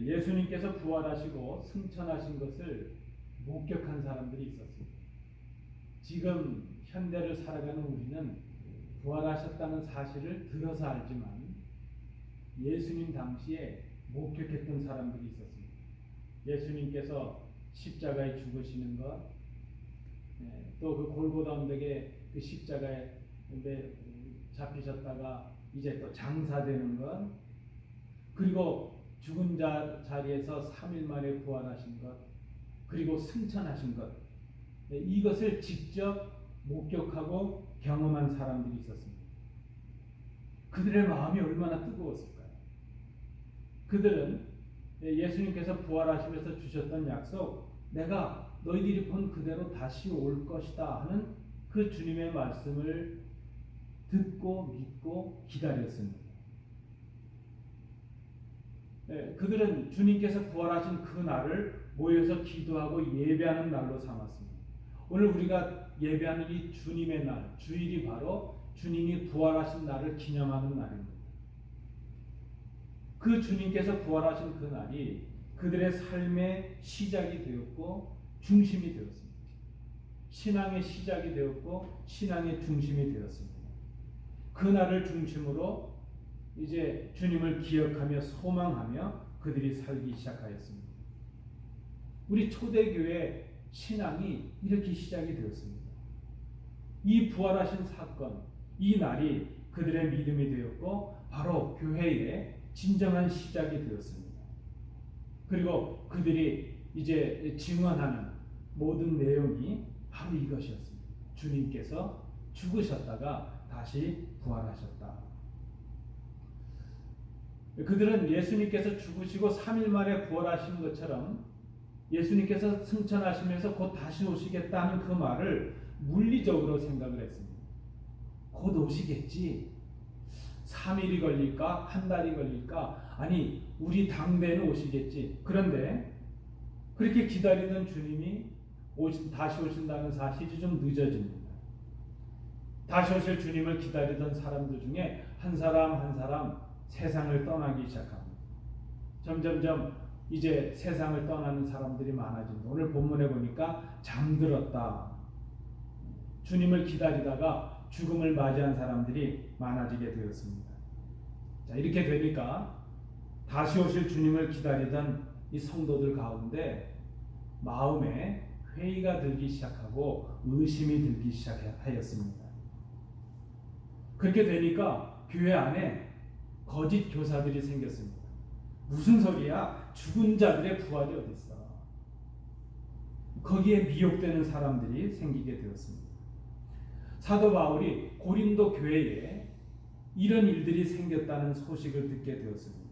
예수님께서 부활하시고 승천하신 것을 목격한 사람들이 있었습니다. 지금 현대를 살아가는 우리는 부활하셨다는 사실을 들어서 알지만 예수님 당시에 목격했던 사람들이 있었습니다. 예수님께서 십자가에 죽으시는 것, 또 그 골고다 언덕에 그 십자가에 잡히셨다가 이제 또 장사되는 것, 그리고 죽은 자리에서 3일 만에 부활하신 것, 그리고 승천하신 것, 이것을 직접 목격하고 경험한 사람들이 있었습니다. 그들의 마음이 얼마나 뜨거웠을까요? 그들은 예수님께서 부활하시면서 주셨던 약속, 내가 너희들이 본 그대로 다시 올 것이다 하는 그 주님의 말씀을 듣고 믿고 기다렸습니다. 그들은 주님께서 부활하신 그 날을 모여서 기도하고 예배하는 날로 삼았습니다. 오늘 우리가 예배하는 이 주님의 날, 주일이 바로 주님이 부활하신 날을 기념하는 날입니다. 그 주님께서 부활하신 그 날이 그들의 삶의 시작이 되었고 중심이 되었습니다. 신앙의 시작이 되었고 신앙의 중심이 되었습니다. 그 날을 중심으로 이제 주님을 기억하며 소망하며 그들이 살기 시작하였습니다. 우리 초대교회 신앙이 이렇게 시작이 되었습니다. 이 부활하신 사건, 이 날이 그들의 믿음이 되었고 바로 교회의 진정한 시작이 되었습니다. 그리고 그들이 이제 증언하는 모든 내용이 바로 이것이었습니다. 주님께서 죽으셨다가 다시 부활하셨다. 그들은 예수님께서 죽으시고 3일 만에 부활하신 것처럼 예수님께서 승천하시면서 곧 다시 오시겠다는 그 말을 물리적으로 생각을 했습니다. 곧 오시겠지. 3일이 걸릴까? 한 달이 걸릴까? 아니, 우리 당대는 오시겠지. 그런데 그렇게 기다리던 주님이 다시 오신다는 사실이 좀 늦어집니다. 다시 오실 주님을 기다리던 사람들 중에 한 사람 한 사람 세상을 떠나기 시작합니다. 점점점 이제 세상을 떠나는 사람들이 많아집니다. 오늘 본문에 보니까 잠들었다. 주님을 기다리다가 죽음을 맞이한 사람들이 많아지게 되었습니다. 자, 이렇게 되니까 다시 오실 주님을 기다리던 이 성도들 가운데 마음에 회의가 들기 시작하고 의심이 들기 시작하였습니다. 그렇게 되니까 교회 안에 거짓 교사들이 생겼습니다. 무슨 소리야? 죽은 자들의 부활이 어디 있어? 거기에 미혹되는 사람들이 생기게 되었습니다. 사도 바울이 고린도 교회에 이런 일들이 생겼다는 소식을 듣게 되었습니다.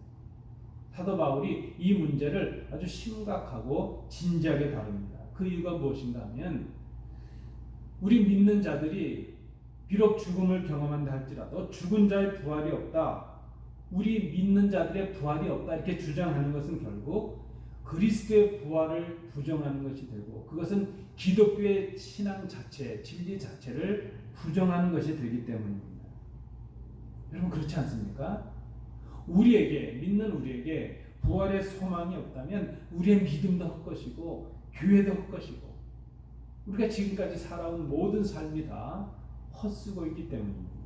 사도 바울이 이 문제를 아주 심각하고 진지하게 다룹니다. 그 이유가 무엇인가 하면 우리 믿는 자들이 비록 죽음을 경험한다 할지라도 죽은 자의 부활이 없다, 우리 믿는 자들의 부활이 없다 이렇게 주장하는 것은 결국 그리스도의 부활을 부정하는 것이 되고 그것은 기독교의 신앙 자체, 진리 자체를 부정하는 것이 되기 때문입니다. 여러분 그렇지 않습니까? 우리에게, 믿는 우리에게 부활의 소망이 없다면 우리의 믿음도 헛것이고 교회도 헛것이고 우리가 지금까지 살아온 모든 삶이 다 헛쓰고 있기 때문입니다.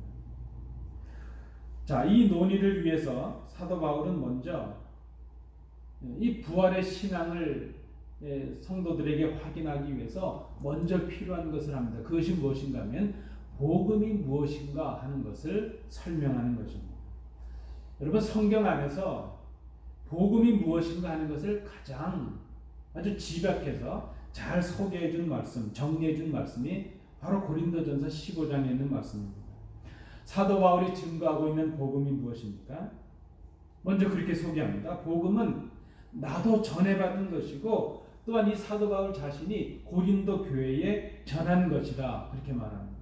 자, 이 논의를 위해서 사도 바울은 먼저 이 부활의 신앙을 성도들에게 확인하기 위해서 먼저 필요한 것을 합니다. 그것이 무엇인가 하면 복음이 무엇인가 하는 것을 설명하는 것입니다. 여러분 성경 안에서 복음이 무엇인가 하는 것을 가장 아주 집약해서 잘 소개해 준 말씀, 정리해 준 말씀이 바로 고린도전서 15장에 있는 말씀입니다. 사도 바울이 증거하고 있는 복음이 무엇입니까? 먼저 그렇게 소개합니다. 복음은 나도 전해받은 것이고 또한 이 사도 바울 자신이 고린도 교회에 전한 것이다 그렇게 말합니다.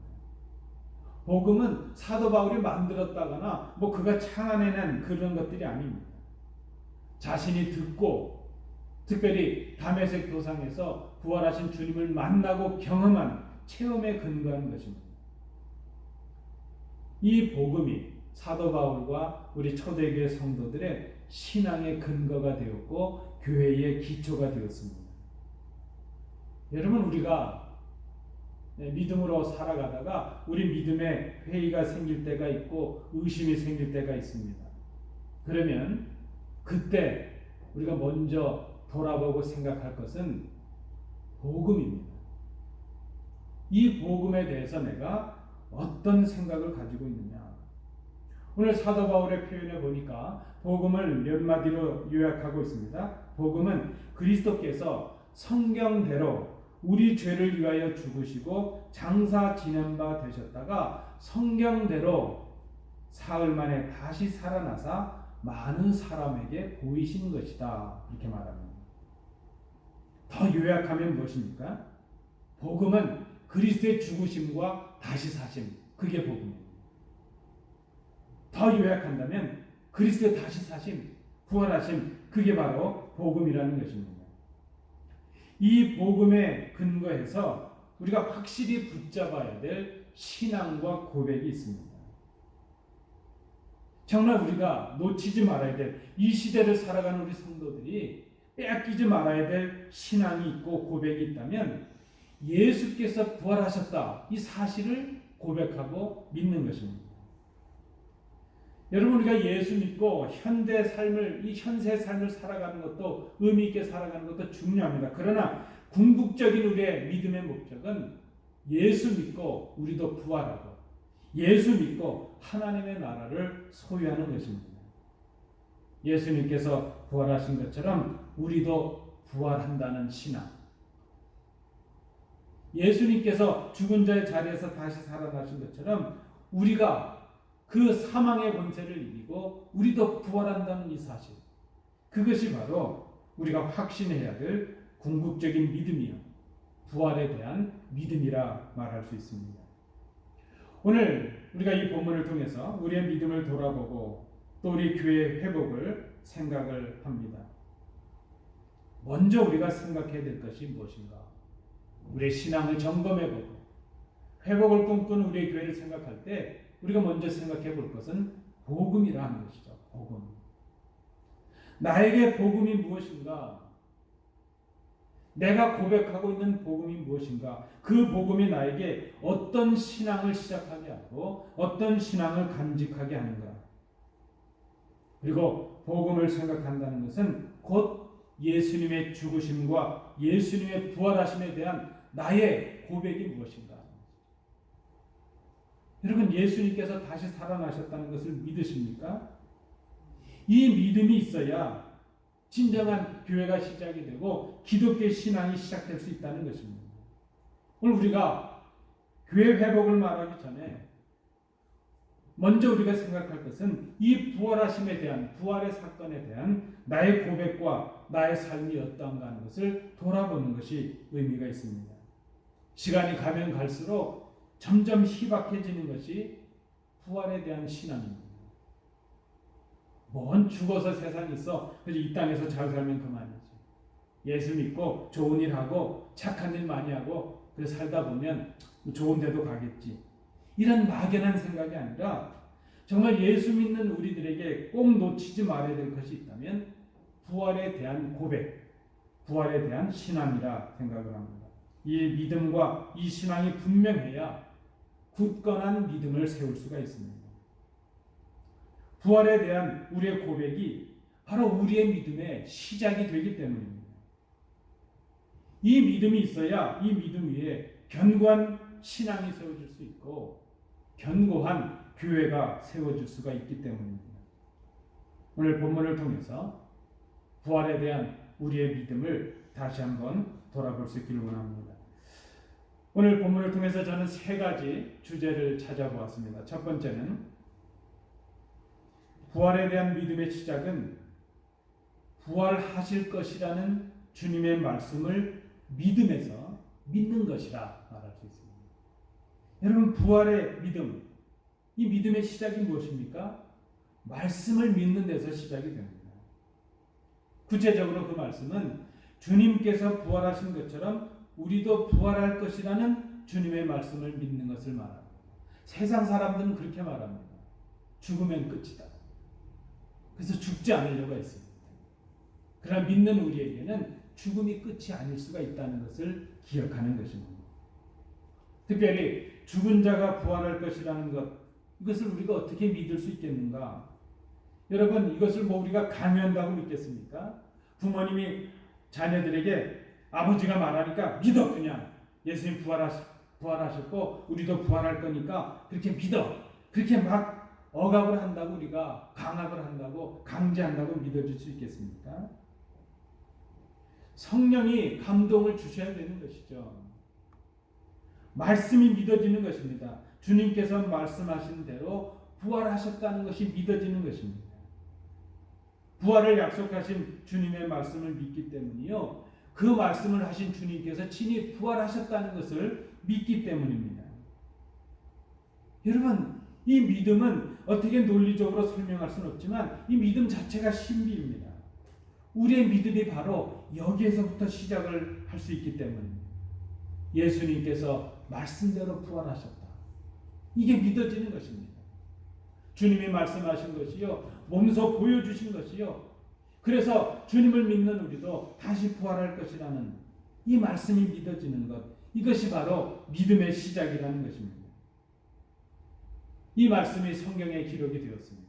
복음은 사도 바울이 만들었다거나 그가 창안해낸 그런 것들이 아닙니다. 자신이 듣고 특별히 다메섹 도상에서 부활하신 주님을 만나고 경험한 체험에 근거한 것입니다. 이 복음이 사도 바울과 우리 초대교회 성도들의 신앙의 근거가 되었고 교회의 기초가 되었습니다. 여러분, 우리가 믿음으로 살아가다가 우리 믿음에 회의가 생길 때가 있고 의심이 생길 때가 있습니다. 그러면 그때 우리가 먼저 돌아보고 생각할 것은 복음입니다. 이 복음에 대해서 내가 어떤 생각을 가지고 있느냐. 오늘 사도 바울의 표현에 보니까 복음을 몇 마디로 요약하고 있습니다. 복음은 그리스도께서 성경대로 우리 죄를 위하여 죽으시고 장사 지낸 바 되셨다가 성경대로 사흘 만에 다시 살아나사 많은 사람에게 보이신 것이다. 이렇게 말합니다. 더 요약하면 무엇입니까? 복음은 그리스도의 죽으심과 다시 사심, 그게 복음입니다. 더 요약한다면 그리스도의 다시 사심, 부활하심, 그게 바로 복음이라는 것입니다. 이 복음에 근거해서 우리가 확실히 붙잡아야 될 신앙과 고백이 있습니다. 정말 우리가 놓치지 말아야 될, 이 시대를 살아가는 우리 성도들이 빼앗기지 말아야 될 신앙이 있고 고백이 있다면 예수께서 부활하셨다, 이 사실을 고백하고 믿는 것입니다. 여러분, 우리가 예수 믿고 현대 삶을, 이 현세 삶을 살아가는 것도 의미 있게 살아가는 것도 중요합니다. 그러나 궁극적인 우리의 믿음의 목적은 예수 믿고 우리도 부활하고 예수 믿고 하나님의 나라를 소유하는 것입니다. 예수님께서 부활하신 것처럼 우리도 부활한다는 신앙. 예수님께서 죽은 자의 자리에서 다시 살아나신 것처럼 우리가 그 사망의 권세를 이기고 우리도 부활한다는 이 사실, 그것이 바로 우리가 확신해야 될 궁극적인 믿음이요, 부활에 대한 믿음이라 말할 수 있습니다. 오늘 우리가 이 본문을 통해서 우리의 믿음을 돌아보고 또 우리 교회의 회복을 생각을 합니다. 먼저 우리가 생각해야 될 것이 무엇인가? 우리의 신앙을 점검해보고 회복을 꿈꾸는 우리의 교회를 생각할 때 우리가 먼저 생각해 볼 것은 복음이라 하는 것이죠. 복음. 나에게 복음이 무엇인가? 내가 고백하고 있는 복음이 무엇인가? 그 복음이 나에게 어떤 신앙을 시작하게 하고 어떤 신앙을 간직하게 하는가? 그리고 복음을 생각한다는 것은 곧 예수님의 죽으심과 예수님의 부활하심에 대한 나의 고백이 무엇인가? 여러분, 예수님께서 다시 살아나셨다는 것을 믿으십니까? 이 믿음이 있어야 진정한 교회가 시작이 되고 기독교의 신앙이 시작될 수 있다는 것입니다. 오늘 우리가 교회 회복을 말하기 전에 먼저 우리가 생각할 것은 이 부활하심에 대한, 부활의 사건에 대한 나의 고백과 나의 삶이 어떠한가 하는 것을 돌아보는 것이 의미가 있습니다. 시간이 가면 갈수록 점점 희박해지는 것이 부활에 대한 신앙입니다. 뭔 죽어서 세상에 있어, 그래서 이 땅에서 잘 살면 그만이지. 예수 믿고 좋은 일 하고 착한 일 많이 하고 그래서 살다 보면 좋은 데도 가겠지. 이런 막연한 생각이 아니라 정말 예수 믿는 우리들에게 꼭 놓치지 말아야 될 것이 있다면 부활에 대한 고백, 부활에 대한 신앙이라 생각을 합니다. 이 믿음과 이 신앙이 분명해야 굳건한 믿음을 세울 수가 있습니다. 부활에 대한 우리의 고백이 바로 우리의 믿음의 시작이 되기 때문입니다. 이 믿음이 있어야 이 믿음 위에 견고한 신앙이 세워질 수 있고 견고한 교회가 세워질 수가 있기 때문입니다. 오늘 본문을 통해서 부활에 대한 우리의 믿음을 다시 한번 돌아볼 수 있기를 원합니다. 오늘 본문을 통해서 저는 세 가지 주제를 찾아보았습니다. 첫 번째는 부활에 대한 믿음의 시작은 부활하실 것이라는 주님의 말씀을 믿음에서 믿는 것이라 말할 수 있습니다. 여러분, 부활의 믿음, 이 믿음의 시작이 무엇입니까? 말씀을 믿는 데서 시작이 됩니다. 구체적으로 그 말씀은 주님께서 부활하신 것처럼 우리도 부활할 것이라는 주님의 말씀을 믿는 것을 말합니다. 세상 사람들은 그렇게 말합니다. 죽으면 끝이다. 그래서 죽지 않으려고 했습니다. 그러나 믿는 우리에게는 죽음이 끝이 아닐 수가 있다는 것을 기억하는 것입니다. 특별히 죽은 자가 부활할 것이라는 것, 이것을 우리가 어떻게 믿을 수 있겠는가? 여러분, 이것을 우리가 강요한다고 믿겠습니까? 부모님이 자녀들에게 아버지가 말하니까 믿어, 그냥 예수님 부활하셨고 우리도 부활할 거니까 그렇게 믿어, 그렇게 막 억압을 한다고, 우리가 강압을 한다고, 강제한다고 믿어줄 수 있겠습니까? 성령이 감동을 주셔야 되는 것이죠. 말씀이 믿어지는 것입니다. 주님께서 말씀하신 대로 부활하셨다는 것이 믿어지는 것입니다. 부활을 약속하신 주님의 말씀을 믿기 때문이요, 그 말씀을 하신 주님께서 친히 부활하셨다는 것을 믿기 때문입니다. 여러분, 이 믿음은 어떻게 논리적으로 설명할 수는 없지만 이 믿음 자체가 신비입니다. 우리의 믿음이 바로 여기에서부터 시작을 할 수 있기 때문입니다. 예수님께서 말씀대로 부활하셨다, 이게 믿어지는 것입니다. 주님이 말씀하신 것이요, 몸소 보여주신 것이요, 그래서 주님을 믿는 우리도 다시 부활할 것이라는 이 말씀이 믿어지는 것, 이것이 바로 믿음의 시작이라는 것입니다. 이 말씀이 성경에 기록이 되었습니다.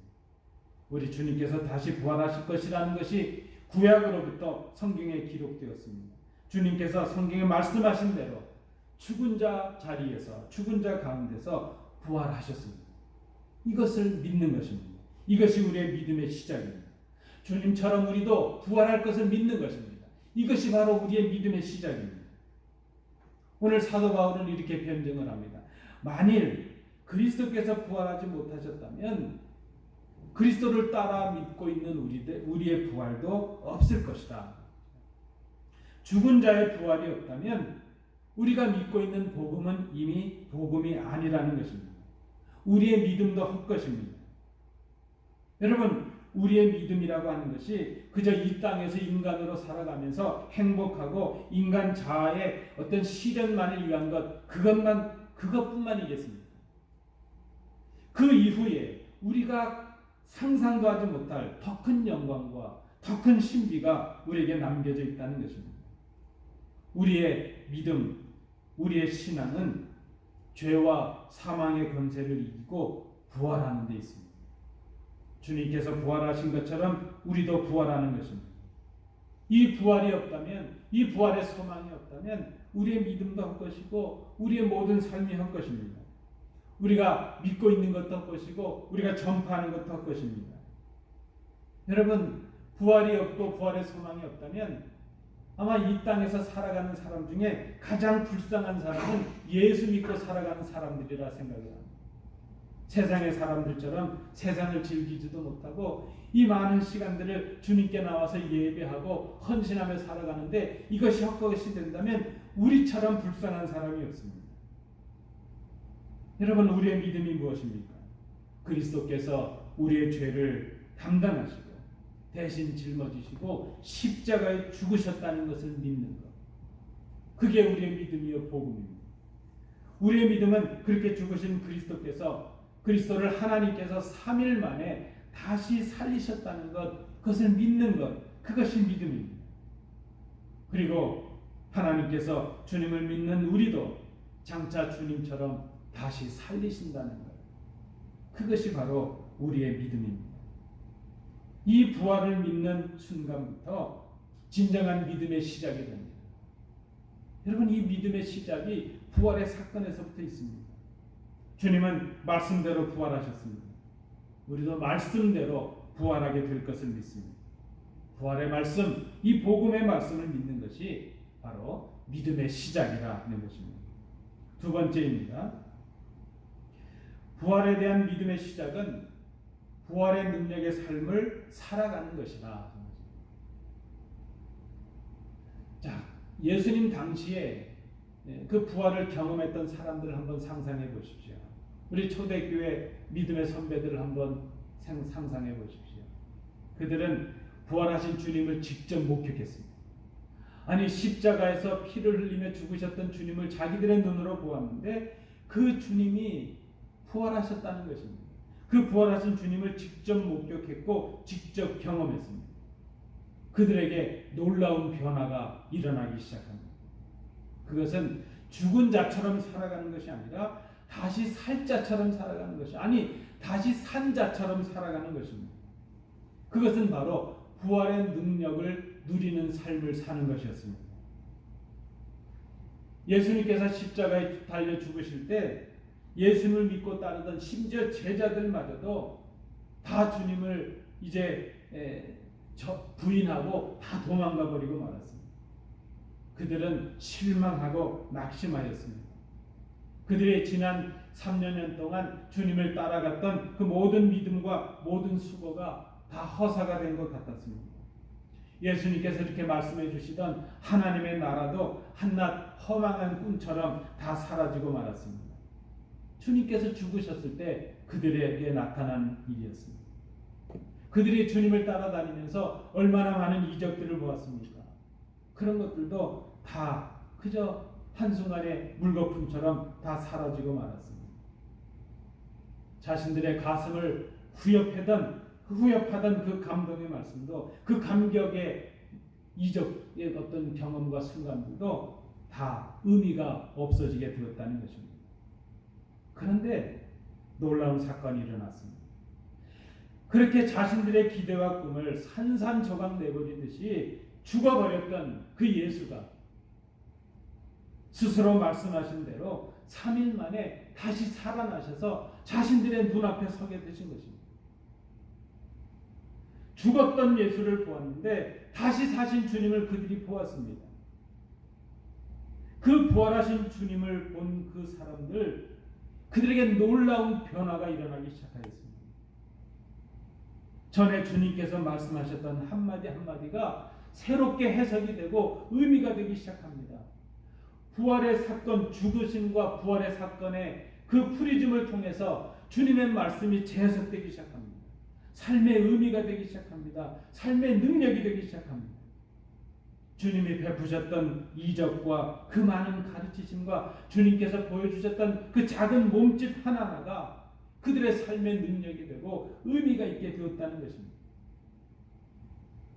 우리 주님께서 다시 부활하실 것이라는 것이 구약으로부터 성경에 기록되었습니다. 주님께서 성경에 말씀하신 대로 죽은 자 자리에서, 죽은 자 가운데서 부활하셨습니다. 이것을 믿는 것입니다. 이것이 우리의 믿음의 시작입니다. 주님처럼 우리도 부활할 것을 믿는 것입니다. 이것이 바로 우리의 믿음의 시작입니다. 오늘 사도 바울은 이렇게 변증을 합니다. 만일 그리스도께서 부활하지 못하셨다면 그리스도를 따라 믿고 있는 우리의 부활도 없을 것이다. 죽은 자의 부활이 없다면 우리가 믿고 있는 복음은 이미 복음이 아니라는 것입니다. 우리의 믿음도 헛것입니다. 여러분, 우리의 믿음이라고 하는 것이 그저 이 땅에서 인간으로 살아가면서 행복하고 인간 자아의 어떤 실현만을 위한 것, 그것뿐만이겠습니까? 그 이후에 우리가 상상도 하지 못할 더 큰 영광과 더 큰 신비가 우리에게 남겨져 있다는 것입니다. 우리의 믿음, 우리의 신앙은 죄와 사망의 권세를 이기고 부활하는 데 있습니다. 주님께서 부활하신 것처럼 우리도 부활하는 것입니다. 이 부활이 없다면, 이 부활의 소망이 없다면 우리의 믿음도 헛것이고 우리의 모든 삶이 헛것입니다. 우리가 믿고 있는 것도 헛것이고 우리가 전파하는 것도 헛것입니다. 여러분, 부활이 없고 부활의 소망이 없다면 아마 이 땅에서 살아가는 사람 중에 가장 불쌍한 사람은 예수 믿고 살아가는 사람들이라 생각이 합니다. 세상의 사람들처럼 세상을 즐기지도 못하고 이 많은 시간들을 주님께 나와서 예배하고 헌신하며 살아가는데 이것이 헛것이 된다면 우리처럼 불쌍한 사람이 없습니다. 여러분, 우리의 믿음이 무엇입니까? 그리스도께서 우리의 죄를 담당하시고 대신 짊어지시고 십자가에 죽으셨다는 것을 믿는 것, 그게 우리의 믿음이요 복음입니다. 우리의 믿음은 그렇게 죽으신 그리스도를 하나님께서 3일 만에 다시 살리셨다는 것, 그것을 믿는 것, 그것이 믿음입니다. 그리고 하나님께서 주님을 믿는 우리도 장차 주님처럼 다시 살리신다는 것, 그것이 바로 우리의 믿음입니다. 이 부활을 믿는 순간부터 진정한 믿음의 시작이 됩니다. 여러분, 이 믿음의 시작이 부활의 사건에서부터 있습니다. 주님은 말씀대로 부활하셨습니다. 우리도 말씀대로 부활하게 될 것을 믿습니다. 부활의 말씀, 이 복음의 말씀을 믿는 것이 바로 믿음의 시작이라 하는 것입니다. 두 번째입니다. 부활에 대한 믿음의 시작은 부활의 능력의 삶을 살아가는 것이다. 자, 예수님 당시에 그 부활을 경험했던 사람들을 한번 상상해 보십시오. 우리 초대교회 믿음의 선배들을 한번 상상해 보십시오. 그들은 부활하신 주님을 직접 목격했습니다. 아니, 십자가에서 피를 흘리며 죽으셨던 주님을 자기들의 눈으로 보았는데 그 주님이 부활하셨다는 것입니다. 그 부활하신 주님을 직접 목격했고 직접 경험했습니다. 그들에게 놀라운 변화가 일어나기 시작합니다. 그것은 죽은 자처럼 살아가는 것이 아니라 다시 살 자처럼 살아가는 것이 다시 산 자처럼 살아가는 것입니다. 그것은 바로 부활의 능력을 누리는 삶을 사는 것이었습니다. 예수님께서 십자가에 달려 죽으실 때 예수님을 믿고 따르던 심지어 제자들마저도 다 주님을 이제 부인하고 다 도망가 버리고 말았습니다. 그들은 실망하고 낙심하였습니다. 그들의 지난 3년 동안 주님을 따라갔던 그 모든 믿음과 모든 수고가 다 허사가 된 것 같았습니다. 예수님께서 이렇게 말씀해 주시던 하나님의 나라도 한낱 허망한 꿈처럼 다 사라지고 말았습니다. 주님께서 죽으셨을 때 그들에게 나타난 일이었습니다. 그들이 주님을 따라다니면서 얼마나 많은 이적들을 보았습니까? 그런 것들도 다 그저 한순간에 물거품처럼 다 사라지고 말았습니다. 자신들의 가슴을 후협하던 그 감동의 말씀도, 그 감격의 이적의 어떤 경험과 순간들도 다 의미가 없어지게 되었다는 것입니다. 그런데 놀라운 사건이 일어났습니다. 그렇게 자신들의 기대와 꿈을 산산조각 내버리듯이 죽어버렸던 그 예수가 스스로 말씀하신 대로 3일 만에 다시 살아나셔서 자신들의 눈앞에 서게 되신 것입니다. 죽었던 예수를 보았는데 다시 사신 주님을 그들이 보았습니다. 그 부활하신 주님을 본 그 사람들, 그들에게 놀라운 변화가 일어나기 시작하였습니다. 전에 주님께서 말씀하셨던 한마디 한마디가 새롭게 해석이 되고 의미가 되기 시작합니다. 부활의 사건, 죽으심과 부활의 사건의 그 프리즘을 통해서 주님의 말씀이 재해석되기 시작합니다. 삶의 의미가 되기 시작합니다. 삶의 능력이 되기 시작합니다. 주님이 베푸셨던 이적과 그 많은 가르치심과 주님께서 보여주셨던 그 작은 몸짓 하나하나가 그들의 삶의 능력이 되고 의미가 있게 되었다는 것입니다.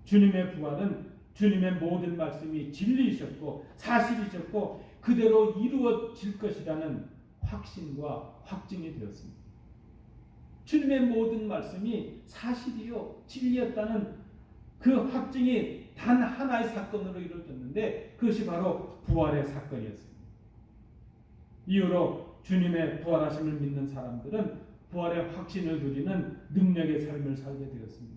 주님의 부활은 주님의 모든 말씀이 진리이셨고 사실이셨고 그대로 이루어질 것이라는 확신과 확증이 되었습니다. 주님의 모든 말씀이 사실이요 진리였다는 그 확증이 단 하나의 사건으로 이루어졌는데 그것이 바로 부활의 사건이었습니다. 이후로 주님의 부활하심을 믿는 사람들은 부활의 확신을 누리는 능력의 삶을 살게 되었습니다.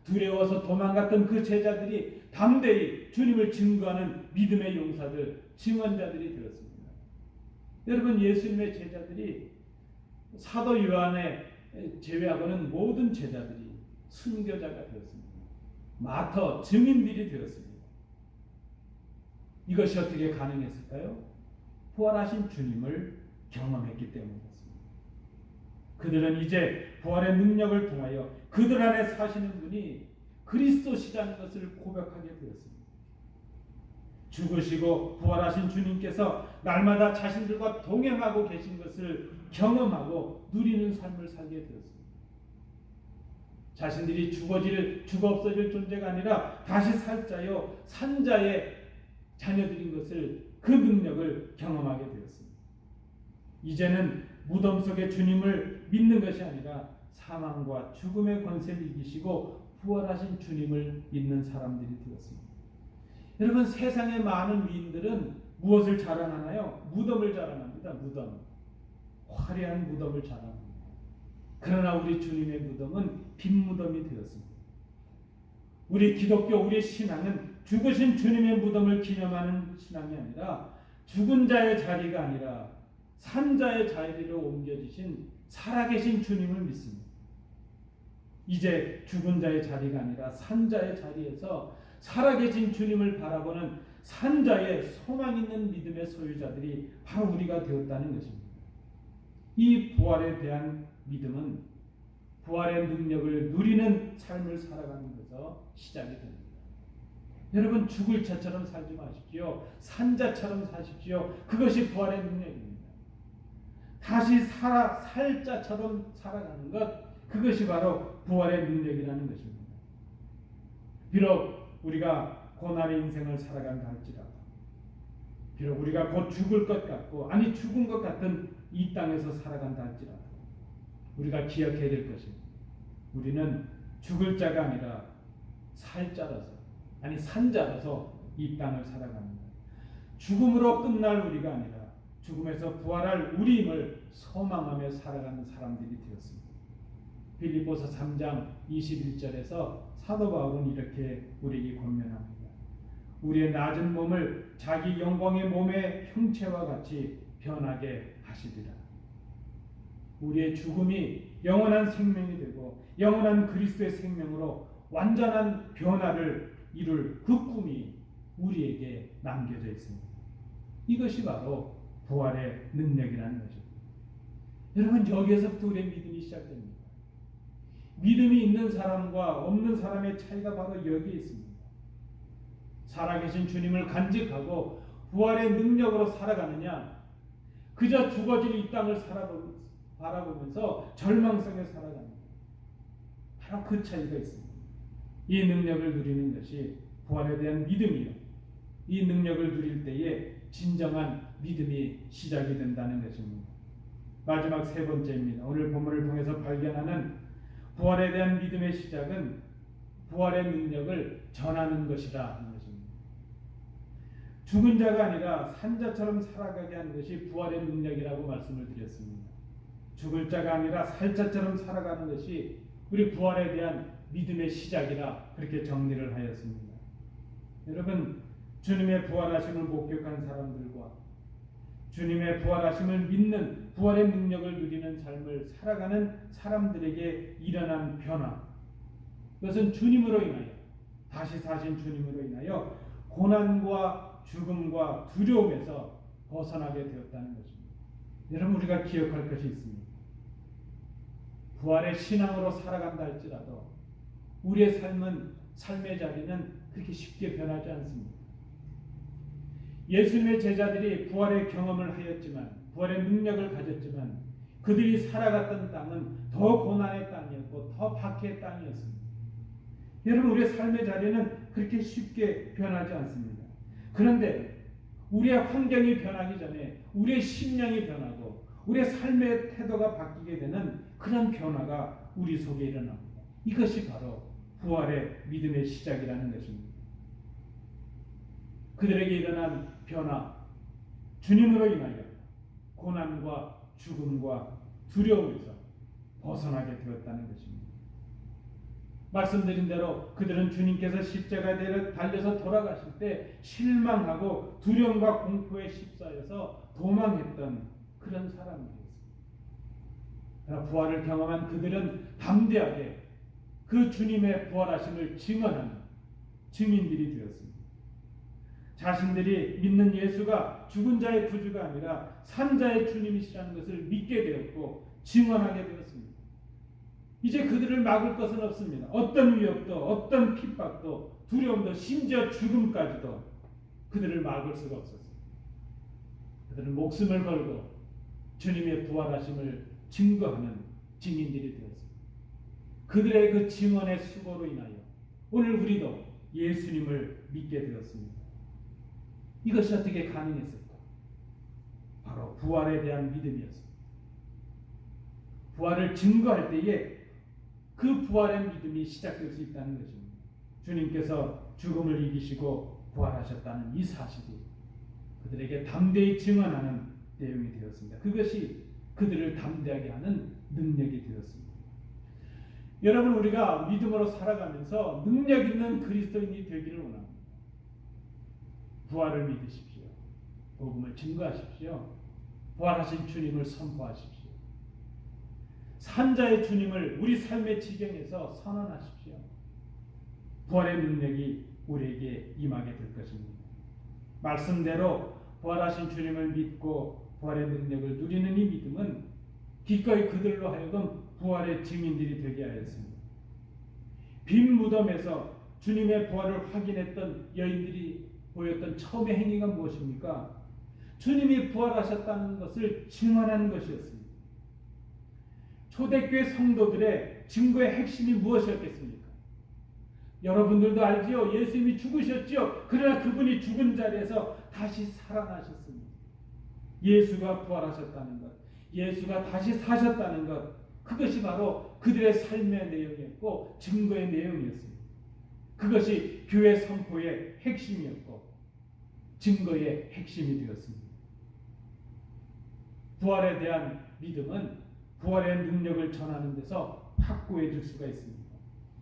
두려워서 도망갔던 그 제자들이 담대히 주님을 증거하는 믿음의 용사들, 증언자들이 되었습니다. 여러분, 예수님의 제자들이 사도 요한의 제외하고는 모든 제자들이 순교자가 되었습니다. 마터, 증인들이 되었습니다. 이것이 어떻게 가능했을까요? 부활하신 주님을 경험했기 때문이었습니다. 그들은 이제 부활의 능력을 통하여 그들 안에 사시는 분이 그리스도시라는 것을 고백하게 되었습니다. 죽으시고 부활하신 주님께서 날마다 자신들과 동행하고 계신 것을 경험하고 누리는 삶을 살게 되었습니다. 자신들이 죽어 없어질 존재가 아니라 다시 살 자요 산 자의 자녀들인 것을, 그 능력을 경험하게 되었습니다. 이제는 무덤 속에 주님을 믿는 것이 아니라 사망과 죽음의 권세를 이기시고 부활하신 주님을 믿는 사람들이 되었습니다. 여러분, 세상의 많은 위인들은 무엇을 자랑하나요? 무덤을 자랑합니다. 무덤. 화려한 무덤을 자랑합니다. 그러나 우리 주님의 무덤은 빈 무덤이 되었습니다. 우리 기독교, 우리 신앙은 죽으신 주님의 무덤을 기념하는 신앙이 아니라 죽은 자의 자리가 아니라 산 자의 자리로 옮겨지신 살아계신 주님을 믿습니다. 이제 죽은 자의 자리가 아니라 산 자의 자리에서 살아계신 주님을 바라보는 산 자의 소망 있는 믿음의 소유자들이 바로 우리가 되었다는 것입니다. 이 부활에 대한 믿음은 부활의 능력을 누리는 삶을 살아가는 데서 시작이 됩니다. 여러분, 죽을 자처럼 살지 마십시오. 산자처럼 사십시오. 그것이 부활의 능력입니다. 다시 살자처럼 살아가는 것, 그것이 바로 부활의 능력이라는 것입니다. 비록 우리가 고난의 인생을 살아간다 할지라도, 비록 우리가 곧 죽을 것 같고 아니 죽은 것 같은 이 땅에서 살아간다 할지라도 우리가 기억해야 될 것입니다. 우리는 죽을 자가 아니라 살 자라서, 아니 산 자라서 이 땅을 살아갑니다. 죽음으로 끝날 우리가 아니라 죽음에서 부활할 우리임을 소망하며 살아가는 사람들이 되었습니다. 빌립보서 3장 21절에서 사도 바울은 이렇게 우리에게 권면합니다. 우리의 낮은 몸을 자기 영광의 몸의 형체와 같이 변하게 하시리라. 우리의 죽음이 영원한 생명이 되고 영원한 그리스도의 생명으로 완전한 변화를 이룰 그 꿈이 우리에게 남겨져 있습니다. 이것이 바로 부활의 능력이라는 것입니다. 여러분, 여기에서부터 우리의 믿음이 시작됩니다. 믿음이 있는 사람과 없는 사람의 차이가 바로 여기에 있습니다. 살아계신 주님을 간직하고 부활의 능력으로 살아가느냐, 그저 죽어질 이 땅을 바라보면서 절망성에 살아갑니다. 바로 그 차이가 있습니다. 이 능력을 누리는 것이 부활에 대한 믿음이요, 이 능력을 누릴 때에 진정한 믿음이 시작이 된다는 것입니다. 마지막 세 번째입니다. 오늘 본문을 통해서 발견하는 부활에 대한 믿음의 시작은 부활의 능력을 전하는 것이라는 것입니다. 죽은 자가 아니라 산 자처럼 살아가게 하는 것이 부활의 능력이라고 말씀을 드렸습니다. 죽을 자가 아니라 살 자처럼 살아가는 것이 우리 부활에 대한 믿음의 시작이라 그렇게 정리를 하였습니다. 여러분, 주님의 부활하심을 목격한 사람들과 주님의 부활하심을 믿는 부활의 능력을 누리는 삶을 살아가는 사람들에게 일어난 변화, 그것은 주님으로 인하여, 다시 사신 주님으로 인하여 고난과 죽음과 두려움에서 벗어나게 되었다는 것입니다. 여러분, 우리가 기억할 것이 있습니다. 부활의 신앙으로 살아간다 할지라도 우리의 삶의 자리는 그렇게 쉽게 변하지 않습니다. 예수님의 제자들이 부활의 경험을 하였지만, 부활의 능력을 가졌지만 그들이 살아갔던 땅은 더 고난의 땅이었고 더 박해의 땅이었습니다. 여러분, 우리의 삶의 자리는 그렇게 쉽게 변하지 않습니다. 그런데 우리의 환경이 변하기 전에 우리의 심령이 변하고 우리의 삶의 태도가 바뀌게 되는 그런 변화가 우리 속에 일어납니다. 이것이 바로 부활의 믿음의 시작이라는 것입니다. 그들에게 일어난 변화, 주님으로 인하여 고난과 죽음과 두려움에서 벗어나게 되었다는 것입니다. 말씀드린 대로 그들은 주님께서 십자가에 달려서 돌아가실 때 실망하고 두려움과 공포에 휩싸여서 도망했던 그런 사람들이었습니다. 부활을 경험한 그들은 담대하게 그 주님의 부활하심을 증언하는 증인들이 되었습니다. 자신들이 믿는 예수가 죽은 자의 구주가 아니라 산 자의 주님이시라는 것을 믿게 되었고 증언하게 되었습니다. 이제 그들을 막을 것은 없습니다. 어떤 위협도, 어떤 핍박도, 두려움도, 심지어 죽음까지도 그들을 막을 수가 없었습니다. 그들은 목숨을 걸고 주님의 부활하심을 증거하는 증인들이 되었습니다. 그들의 그 증언의 수고로 인하여 오늘 우리도 예수님을 믿게 되었습니다. 이것이 어떻게 가능했을까? 바로 부활에 대한 믿음이었습니다. 부활을 증거할 때에 그 부활의 믿음이 시작될 수 있다는 것입니다. 주님께서 죽음을 이기시고 부활하셨다는 이 사실이 그들에게 담대히 증언하는 내용이 되었습니다. 그것이 그들을 담대하게 하는 능력이 되었습니다. 여러분, 우리가 믿음으로 살아가면서 능력 있는 그리스도인이 되기를 원합니다. 부활을 믿으십시오. 복음을 증거하십시오. 부활하신 주님을 선포하십시오. 산자의 주님을 우리 삶의 지경에서 선언하십시오. 부활의 능력이 우리에게 임하게 될 것입니다. 말씀대로 부활하신 주님을 믿고 부활의 능력을 누리는 이 믿음은 기꺼이 그들로 하여금 부활의 증인들이 되게 하였습니다. 빈 무덤에서 주님의 부활을 확인했던 여인들이 보였던 처음의 행위가 무엇입니까? 주님이 부활하셨다는 것을 증언하는 것이었습니다. 초대교회 성도들의 증거의 핵심이 무엇이었겠습니까? 여러분들도 알지요. 예수님이 죽으셨지요. 그러나 그분이 죽은 자리에서 다시 살아나셨습니다. 예수가 부활하셨다는 것, 예수가 다시 사셨다는 것, 그것이 바로 그들의 삶의 내용이었고 증거의 내용이었습니다. 그것이 교회 선포의 핵심이었고 증거의 핵심이 되었습니다. 부활에 대한 믿음은 부활의 능력을 전하는 데서 확고해 줄 수가 있습니다.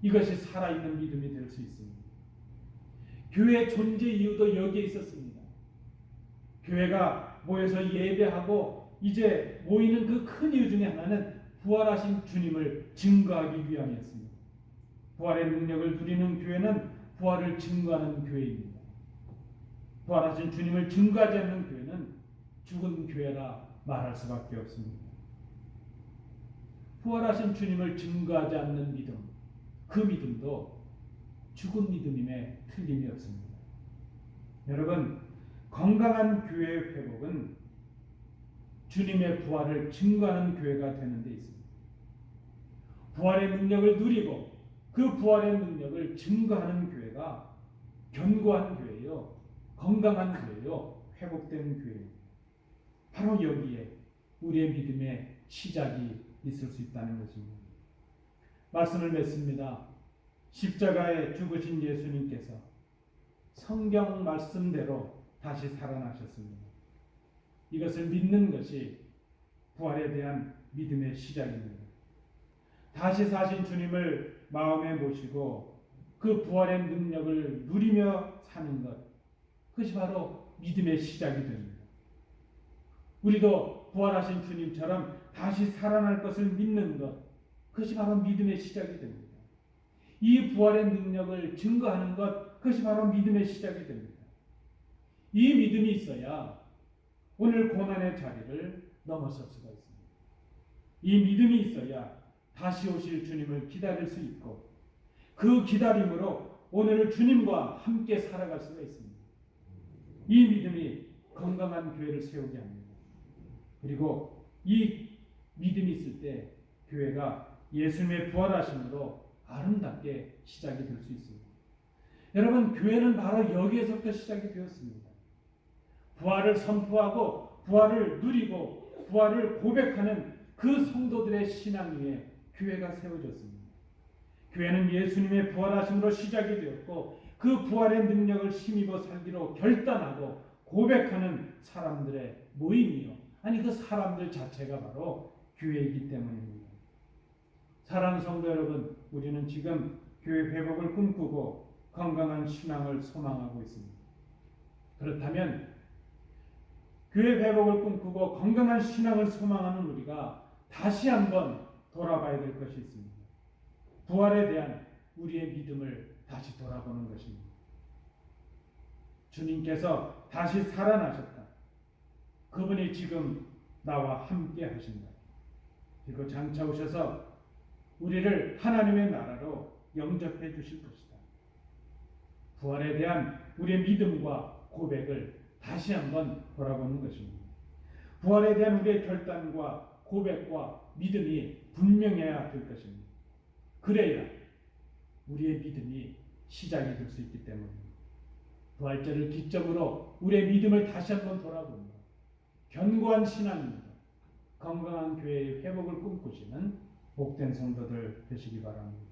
이것이 살아있는 믿음이 될 수 있습니다. 교회 존재 이유도 여기에 있었습니다. 교회가 모여서 예배하고 이제 모이는 그 큰 이유 중에 하나는 부활하신 주님을 증거하기 위함이었습니다. 부활의 능력을 누리는 교회는 부활을 증거하는 교회입니다. 부활하신 주님을 증거하지 않는 교회는 죽은 교회라 말할 수밖에 없습니다. 부활하신 주님을 증거하지 않는 믿음, 그 믿음도 죽은 믿음임에 틀림이 없습니다. 여러분, 건강한 교회의 회복은 주님의 부활을 증거하는 교회가 되는 데 있습니다. 부활의 능력을 누리고 그 부활의 능력을 증거하는 교회가 견고한 교회요, 건강한 교회요, 회복된 교회요. 바로 여기에 우리의 믿음의 시작이 있을 수 있다는 것입니다. 말씀을 맺습니다. 십자가에 죽으신 예수님께서 성경 말씀대로 다시 살아나셨습니다. 이것을 믿는 것이 부활에 대한 믿음의 시작입니다. 다시 사신 주님을 마음에 모시고 그 부활의 능력을 누리며 사는 것, 그것이 바로 믿음의 시작이 됩니다. 우리도 부활하신 주님처럼 다시 살아날 것을 믿는 것, 그것이 바로 믿음의 시작이 됩니다. 이 부활의 능력을 증거하는 것, 그것이 바로 믿음의 시작이 됩니다. 이 믿음이 있어야 오늘 고난의 자리를 넘어설 수가 있습니다. 이 믿음이 있어야 다시 오실 주님을 기다릴 수 있고 그 기다림으로 오늘 주님과 함께 살아갈 수가 있습니다. 이 믿음이 건강한 교회를 세우게 합니다. 그리고 이 믿음이 있을 때 교회가 예수님의 부활하심으로 아름답게 시작이 될 수 있습니다. 여러분, 교회는 바로 여기에서부터 시작이 되었습니다. 부활을 선포하고 부활을 누리고 부활을 고백하는 그 성도들의 신앙 위에 교회가 세워졌습니다. 교회는 예수님의 부활하심으로 시작이 되었고 그 부활의 능력을 힘입어 살기로 결단하고 고백하는 사람들의 모임이요, 아니 그 사람들 자체가 바로 교회이기 때문입니다. 사랑하는 성도 여러분, 우리는 지금 교회 회복을 꿈꾸고 건강한 신앙을 소망하고 있습니다. 그렇다면 교회 회복을 꿈꾸고 건강한 신앙을 소망하는 우리가 다시 한번 돌아봐야 될 것이 있습니다. 부활에 대한 우리의 믿음을 다시 돌아보는 것입니다. 주님께서 다시 살아나셨다. 그분이 지금 나와 함께 하신다. 그리고 장차 오셔서 우리를 하나님의 나라로 영접해 주실 것이다. 부활에 대한 우리의 믿음과 고백을 다시 한번 돌아보는 것입니다. 부활에 대한 우리의 결단과 고백과 믿음이 분명해야 될 것입니다. 그래야 우리의 믿음이 시작이 될 수 있기 때문입니다. 부활절을 기점으로 우리의 믿음을 다시 한번 돌아봅니다. 견고한 신앙입니다. 건강한 교회의 회복을 꿈꾸시는 복된 성도들 되시기 바랍니다.